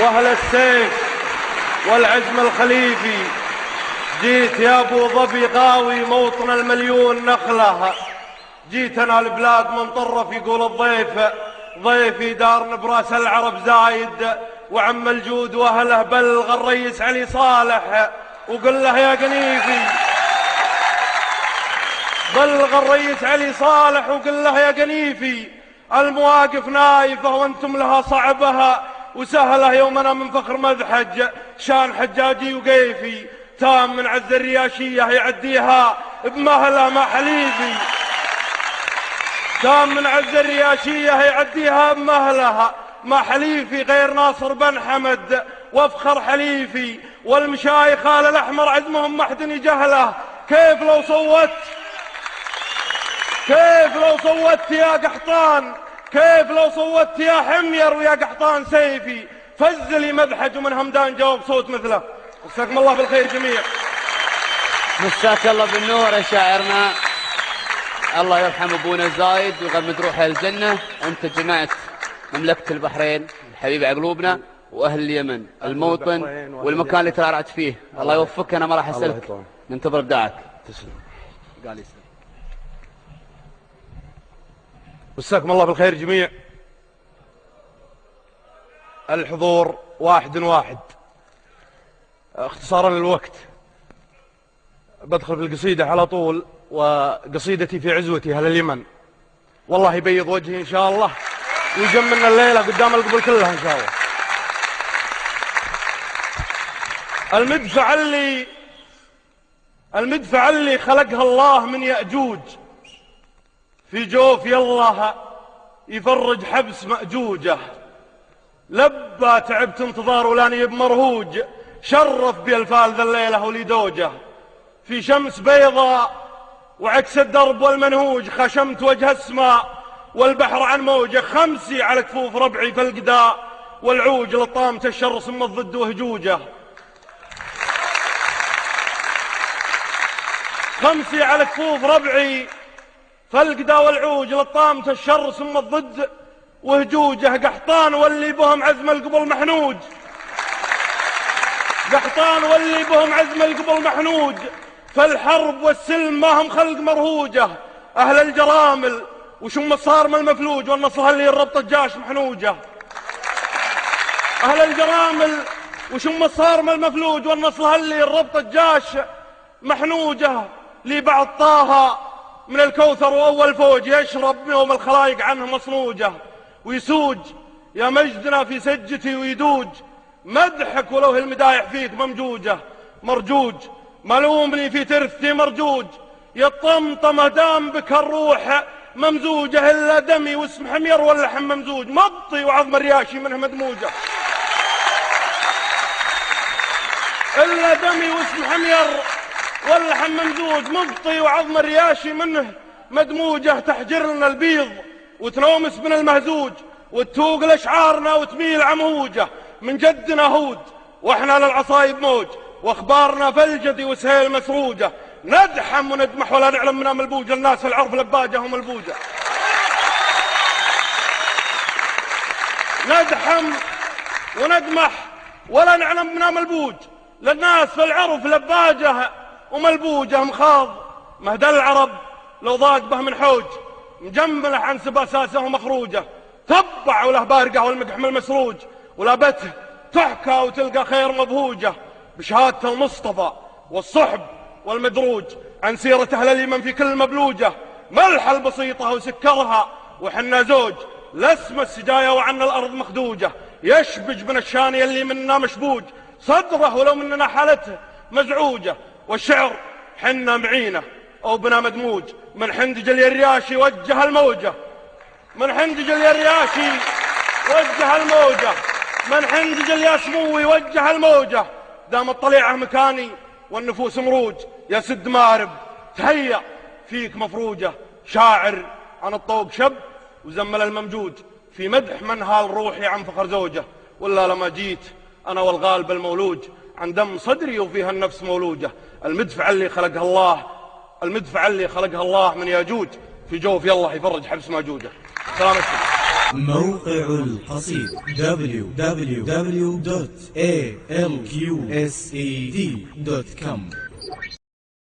واهل السيف والعزم الخليفي، جيت يا ابو ظبي غاوي موطن المليون نخله، جيتنا البلاد من طرف يقول الضيف ضيفي دار براس العرب زايد، وعم الجود واهله بلغ الريس علي صالح وقل له يا قنيفي، بلغ الريس علي صالح وقل له يا قنيفي، المواقف نايفه وانتم لها صعبها وسهله، يومنا من فخر مذحج شان حجاجي وقيفي، تام من عز الرياشيه يعديها بمهله ما حليفي، تام من عز الرياشيه يعديها بمهلها ما حليفي، غير ناصر بن حمد وافخر حليفي، والمشايخ آل الأحمر عزمهم ما حد يجهله، كيف لو صوت، كيف لو صوت يا قحطان، كيف لو صوت يا حمير ويا قحطان سيفي، فزلي مذحج ومن همدان جاوب صوت مثله. مساكم الله بالخير جميع. مساك الله بالنور يا شاعرنا، الله يرحم ابونا زايد ويغمد روحه الجنه. انت جمعت مملكه البحرين الحبيب على قلوبنا واهل اليمن الموطن والمكان اللي ترعرعت فيه، الله يوفقك. انا ما راح اسالك، ننتظر ابداعك. تسلم. قال يسلم. مساكم الله بالخير جميع. الحضور واحد واحد، اختصارا للوقت بدخل في القصيدة على طول، وقصيدتي في عزوتي أهل اليمن، والله يبيض وجهي إن شاء الله ويجملنا الليلة قدام القبل كلها إن شاء الله. المدفع اللي خلقها الله من يأجوج، في جوف يالله يفرج حبس مأجوجه، لبى تعبت انتظار ولاني بمرهوج، شرف بالفال ذا الليلة وليدوجه، في شمس بيضاء وعكس الدرب والمنهوج، خشمت وجه السماء والبحر عن موجه، خمسي على كفوف ربعي في القداء والعوج، لطامة الشر ثم الضد وهجوجه، خمسي على كفوف ربعي في القداء والعوج، لطامة الشر ثم الضد وهجوجه، قحطان واللي بهم عزم القبل محنوج، قحطان واللي بهم عزم القبل محنوج، فالحرب والسلم ما هم خلق مرهوجه، أهل الجرامل وشم الصارم المفلوج، والنصر اللي الربط الجاش محنوجه، أهل الجرامل وشم الصارم المفلوج، والنصر اللي الربط الجاش محنوجه، لي بعد طه من الكوثر وأول فوج، يشرب يوم الخلايق عنه مصنوجه، ويسوج يا مجدنا في سجتي ويدوج، مدحك ولو المدايح فيك ممجوجه، مرجوج ملومني في ترثتي مرجوج، يطمطم دام بك الروح ممزوجه، الا دمي واسم حمير واللحم ممزوج، مبطي وعظم الرياشي منه مدموجه، الا دمي واسم حمير واللحم ممزوج، مبطي وعظم الرياشي منه مدموجه، تحجر لنا البيض وتنومس من المهزوج، وتوق لاشعارنا وتميل عموجه، من جدنا هود واحنا للعصايب موج، واخبارنا فلجدي وسهيل مسروجه، ندحم وندمح ولا نعلم منها ملبوجه، الناس العرف لباجه هم البوجه، ندحم وندمح ولا نعلم منها ملبوج، للناس في العرف لباجه وملبوجه، مخاض مهد العرب لو ضاق به من حوج، مجمله عن سبا اساسه ومخروجه، تبع وله بارقه والمقحم المسروج، ولابته تحكى وتلقى خير مبهوجه، بشهادة المصطفى والصحب والمدروج، عن سيرة أهل اليمن في كل مبلوجة، ملح البسيطة وسكرها وحنا زوج، لسم السجايا وعنا الأرض مخدوجة، يشبج من الشاني اللي مننا مشبوج، صدره ولو مننا حالته مزعوجة، والشعر حنا معينة أو بنا مدموج، من حندج اليرياشي وجه الموجة، من حندج اليرياشي وجه الموجة، من حندج الياسموي وجه الموجة، دام الطليعة مكاني والنفوس مروج، يا سد مارب تهيأ فيك مفروجة، شاعر عن الطوق شب وزمل الممجوج، في مدح من هال روحي عن فخر زوجه، ولا لما جيت أنا والغالب المولوج، عن دم صدري وفيها النفس مولوجة، المدفع اللي خلقها الله، المدفع اللي خلقها الله من ياجوج، في جوف يالله يفرج حبس ماجوجه. سلام عليكم. موقع القصيد www.alqsed.com